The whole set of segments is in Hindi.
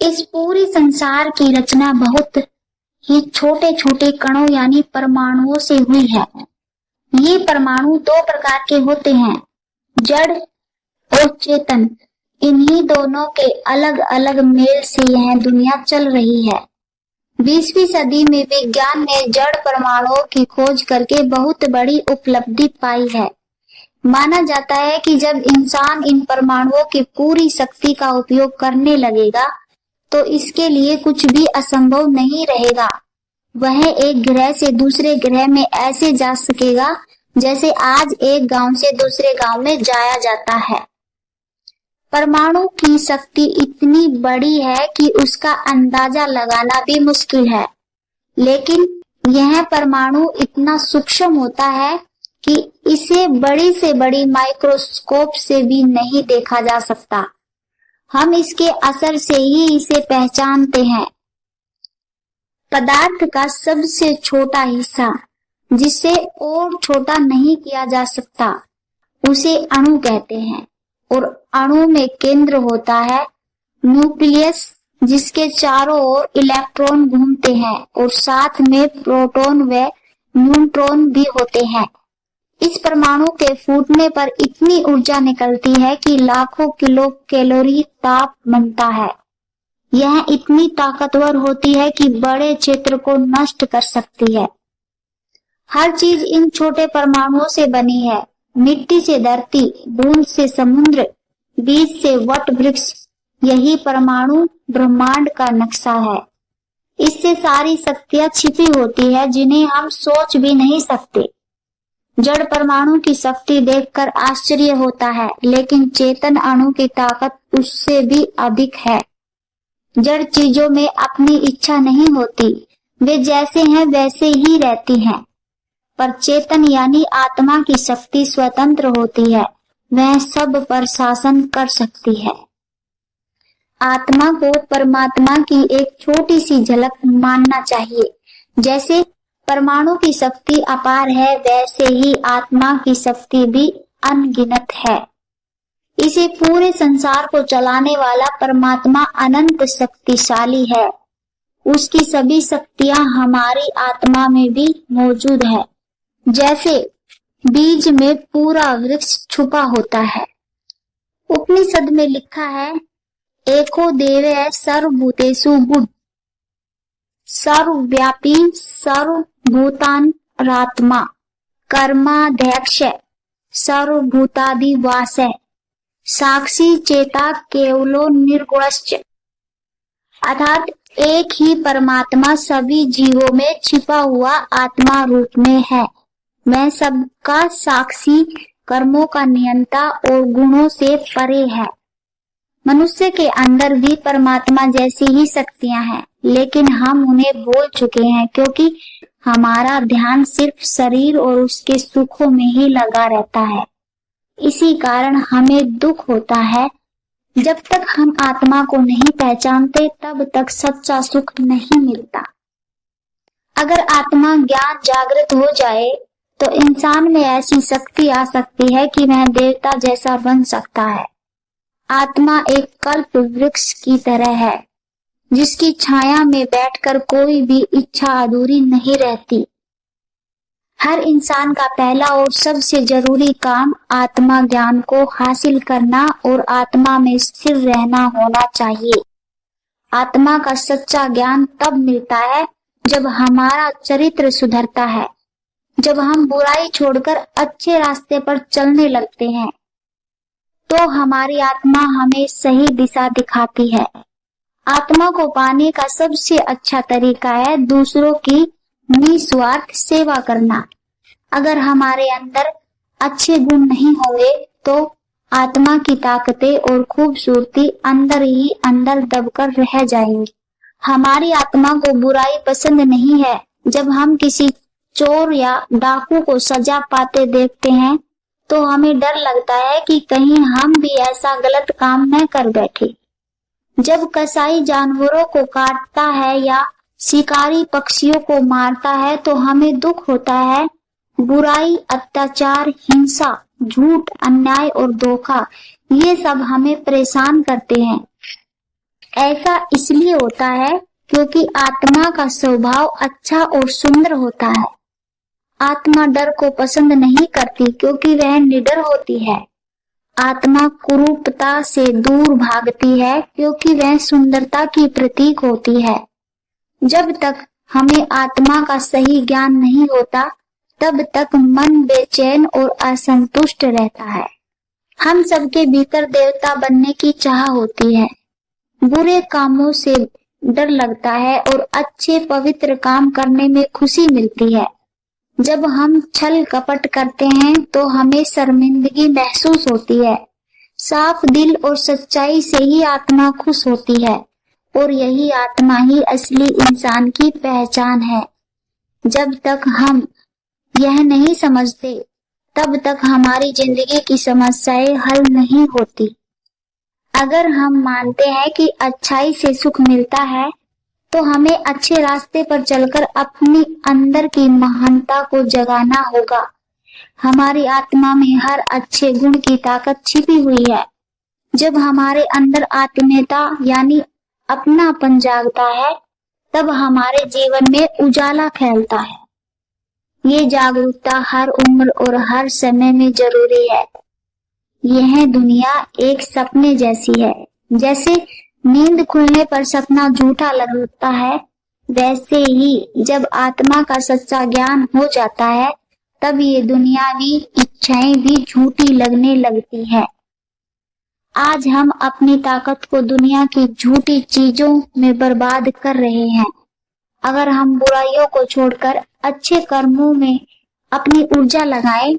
इस पूरी संसार की रचना बहुत ही छोटे छोटे कणों यानी परमाणुओं से हुई है। ये परमाणु दो प्रकार के होते हैं, जड़ और चेतन। इन्हीं दोनों के अलग अलग मेल से यह दुनिया चल रही है। 20वीं सदी में विज्ञान ने जड़ परमाणुओं की खोज करके बहुत बड़ी उपलब्धि पाई है। माना जाता है कि जब इंसान इन परमाणुओं की पूरी शक्ति का उपयोग करने लगेगा तो इसके लिए कुछ भी असंभव नहीं रहेगा। वह एक ग्रह से दूसरे ग्रह में ऐसे जा सकेगा जैसे आज एक गांव से दूसरे गांव में जाया जाता है। परमाणु की शक्ति इतनी बड़ी है कि उसका अंदाजा लगाना भी मुश्किल है, लेकिन यह परमाणु इतना सूक्ष्म होता है कि इसे बड़ी से बड़ी माइक्रोस्कोप से भी नहीं देखा जा सकता। हम इसके असर से ही इसे पहचानते हैं। पदार्थ का सबसे छोटा हिस्सा, जिसे और छोटा नहीं किया जा सकता, उसे अणु कहते हैं। और अणु में केंद्र होता है न्यूक्लियस, जिसके चारों ओर इलेक्ट्रॉन घूमते हैं और साथ में प्रोटॉन व न्यूट्रॉन भी होते हैं। इस परमाणु के फूटने पर इतनी ऊर्जा निकलती है कि लाखों किलो कैलोरी ताप बनता है। यह इतनी ताकतवर होती है कि बड़े क्षेत्र को नष्ट कर सकती है। हर चीज इन छोटे परमाणुओं से बनी है। मिट्टी से धरती, बूंद से समुद्र, बीज से वट वृक्ष। यही परमाणु ब्रह्मांड का नक्शा है। इससे सारी शक्तियां छिपी होती है जिन्हें हम सोच भी नहीं सकते। जड़ परमाणु की शक्ति देखकर आश्चर्य होता है, लेकिन चेतन अणु की ताकत उससे भी अधिक है। जड़ चीजों में अपनी इच्छा नहीं होती, वे जैसे हैं वैसे ही रहती हैं। पर चेतन यानी आत्मा की शक्ति स्वतंत्र होती है, वह सब पर शासन कर सकती है। आत्मा को परमात्मा की एक छोटी सी झलक मानना चाहिए। जैसे परमाणु की शक्ति अपार है, वैसे ही आत्मा की शक्ति भी अनगिनत है। इसे पूरे संसार को चलाने वाला परमात्मा अनंत शक्तिशाली है। उसकी सभी शक्तियां हमारी आत्मा में भी मौजूद है। जैसे बीज में पूरा वृक्ष छुपा होता है। उपनिषद में लिखा है, एको देव सर्वभूतेषु बुद्ध, सर्वव्यापी सर्वभूतांतरात्मा, कर्माध्यक्ष सर्वभूतादिवास, साक्षी चेता केवलो निर्गुणश्च। अर्थात एक ही परमात्मा सभी जीवों में छिपा हुआ आत्मा रूप में है। वह सबका साक्षी, कर्मों का नियंता और गुणों से परे है। मनुष्य के अंदर भी परमात्मा जैसी ही शक्तियां हैं, लेकिन हम उन्हें भूल चुके हैं क्योंकि हमारा ध्यान सिर्फ शरीर और उसके सुखों में ही लगा रहता है। इसी कारण हमें दुख होता है। जब तक हम आत्मा को नहीं पहचानते तब तक सच्चा सुख नहीं मिलता। अगर आत्मा ज्ञान जागृत हो जाए तो इंसान में ऐसी शक्ति आ सकती है कि वह देवता जैसा बन सकता है। आत्मा एक कल्प वृक्ष की तरह है, जिसकी छाया में बैठकर कोई भी इच्छा अधूरी नहीं रहती। हर इंसान का पहला और सबसे जरूरी काम आत्मा ज्ञान को हासिल करना और आत्मा में स्थिर रहना होना चाहिए। आत्मा का सच्चा ज्ञान तब मिलता है जब हमारा चरित्र सुधरता है, जब हम बुराई छोड़कर अच्छे रास्ते पर चलने लगते हैं, तो हमारी आत्मा हमें सही दिशा दिखाती है। आत्मा को पाने का सबसे अच्छा तरीका है दूसरों की निस्वार्थ सेवा करना। अगर हमारे अंदर अच्छे गुण नहीं होंगे तो आत्मा की ताकतें और खूबसूरती अंदर ही अंदर दबकर रह जाएंगी। हमारी आत्मा को बुराई पसंद नहीं है। जब हम किसी चोर या डाकू को सजा पाते देखते हैं तो हमें डर लगता है कि कहीं हम भी ऐसा गलत काम न कर बैठे। जब कसाई जानवरों को काटता है या शिकारी पक्षियों को मारता है तो हमें दुख होता है। बुराई, अत्याचार, हिंसा, झूठ, अन्याय और धोखा, ये सब हमें परेशान करते हैं। ऐसा इसलिए होता है क्योंकि आत्मा का स्वभाव अच्छा और सुंदर होता है। आत्मा डर को पसंद नहीं करती क्योंकि वह निडर होती है। आत्मा कुरूपता से दूर भागती है क्योंकि वह सुंदरता की प्रतीक होती है। जब तक हमें आत्मा का सही ज्ञान नहीं होता, तब तक मन बेचैन और असंतुष्ट रहता है। हम सबके भीतर देवता बनने की चाह होती है। बुरे कामों से डर लगता है और अच्छे पवित्र काम करने में खुशी मिलती है। जब हम छल कपट करते हैं तो हमें शर्मिंदगी महसूस होती है। साफ दिल और सच्चाई से ही आत्मा खुश होती है और यही आत्मा ही असली इंसान की पहचान है। जब तक हम यह नहीं समझते, तब तक हमारी जिंदगी की समस्याएं हल नहीं होती। अगर हम मानते हैं कि अच्छाई से सुख मिलता है, तो हमें अच्छे रास्ते पर चलकर अपनी अंदर की महानता को जगाना होगा। हमारी आत्मा में हर अच्छे गुण की ताकत छिपी हुई है। जब हमारे अंदर आत्मीयता यानी अपनापन जागता है, तब हमारे जीवन में उजाला फैलता है। ये जागरूकता हर उम्र और हर समय में जरूरी है। यह दुनिया एक सपने जैसी है। जैसे नींद खुलने पर सपना झूठा लगता है, वैसे ही जब आत्मा का सच्चा ज्ञान हो जाता है, तब ये दुनियावी इच्छाएं भी झूठी लगने लगती है। आज हम अपनी ताकत को दुनिया की झूठी चीजों में बर्बाद कर रहे हैं। अगर हम बुराइयों को छोड़कर अच्छे कर्मों में अपनी ऊर्जा लगाएं,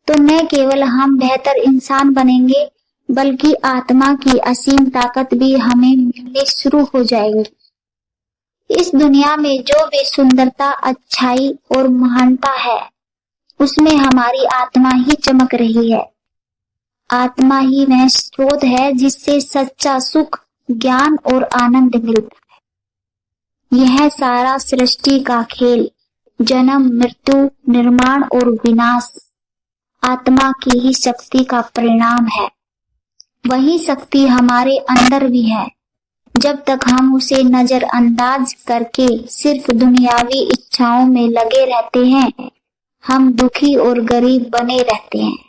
तो न केवल हम बेहतर इंसान बनेंगे, बल्कि आत्मा की असीम ताकत भी हमें मिलनी शुरू हो जाएगी। इस दुनिया में जो भी सुंदरता, अच्छाई और महानता है, उसमें हमारी आत्मा ही चमक रही है। आत्मा ही वह स्रोत है जिससे सच्चा सुख, ज्ञान और आनंद मिलता है। यह सारा सृष्टि का खेल, जन्म, मृत्यु, निर्माण और विनाश आत्मा की ही शक्ति का परिणाम है। वही शक्ति हमारे अंदर भी है। जब तक हम उसे नजरअंदाज करके सिर्फ दुनियावी इच्छाओं में लगे रहते हैं, हम दुखी और गरीब बने रहते हैं।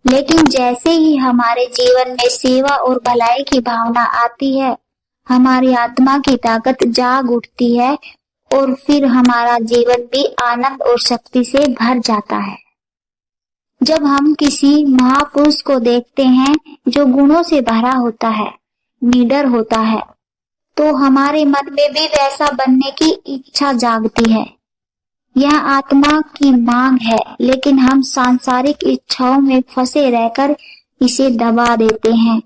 लेकिन जैसे ही हमारे जीवन में सेवा और भलाई की भावना आती है, हमारी आत्मा की ताकत जाग उठती है और फिर हमारा जीवन भी आनंद और शक्ति से भर जाता है। जब हम किसी महापुरुष को देखते हैं जो गुणों से भरा होता है, निडर होता है, तो हमारे मन में भी वैसा बनने की इच्छा जागती है। यह आत्मा की मांग है, लेकिन हम सांसारिक इच्छाओं में फंसे रहकर इसे दबा देते हैं।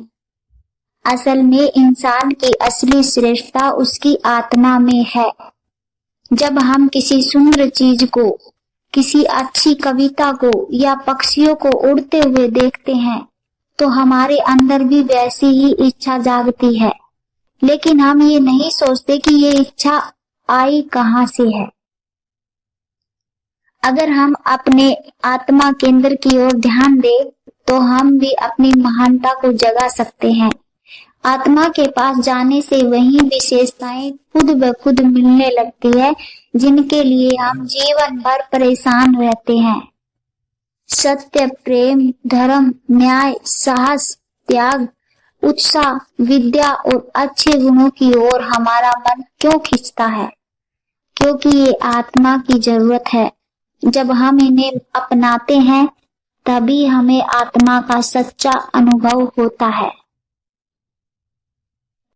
असल में इंसान की असली श्रेष्ठता उसकी आत्मा में है। जब हम किसी सुंदर चीज को, किसी अच्छी कविता को या पक्षियों को उड़ते हुए देखते हैं, तो हमारे अंदर भी वैसी ही इच्छा जागती है। लेकिन हम ये नहीं सोचते कि ये इच्छा आई कहां से है। अगर हम अपने आत्मा केंद्र की ओर ध्यान दें, तो हम भी अपनी महानता को जगा सकते हैं। आत्मा के पास जाने से वही विशेषताएं खुद ब खुद मिलने लगती है जिनके लिए हम जीवन भर परेशान रहते हैं। सत्य, प्रेम, धर्म, न्याय, साहस, त्याग, उत्साह, विद्या और अच्छे गुणों की ओर हमारा मन क्यों खींचता है? क्योंकि ये आत्मा की जरूरत है। जब हम इन्हें अपनाते हैं, तभी हमें आत्मा का सच्चा अनुभव होता है।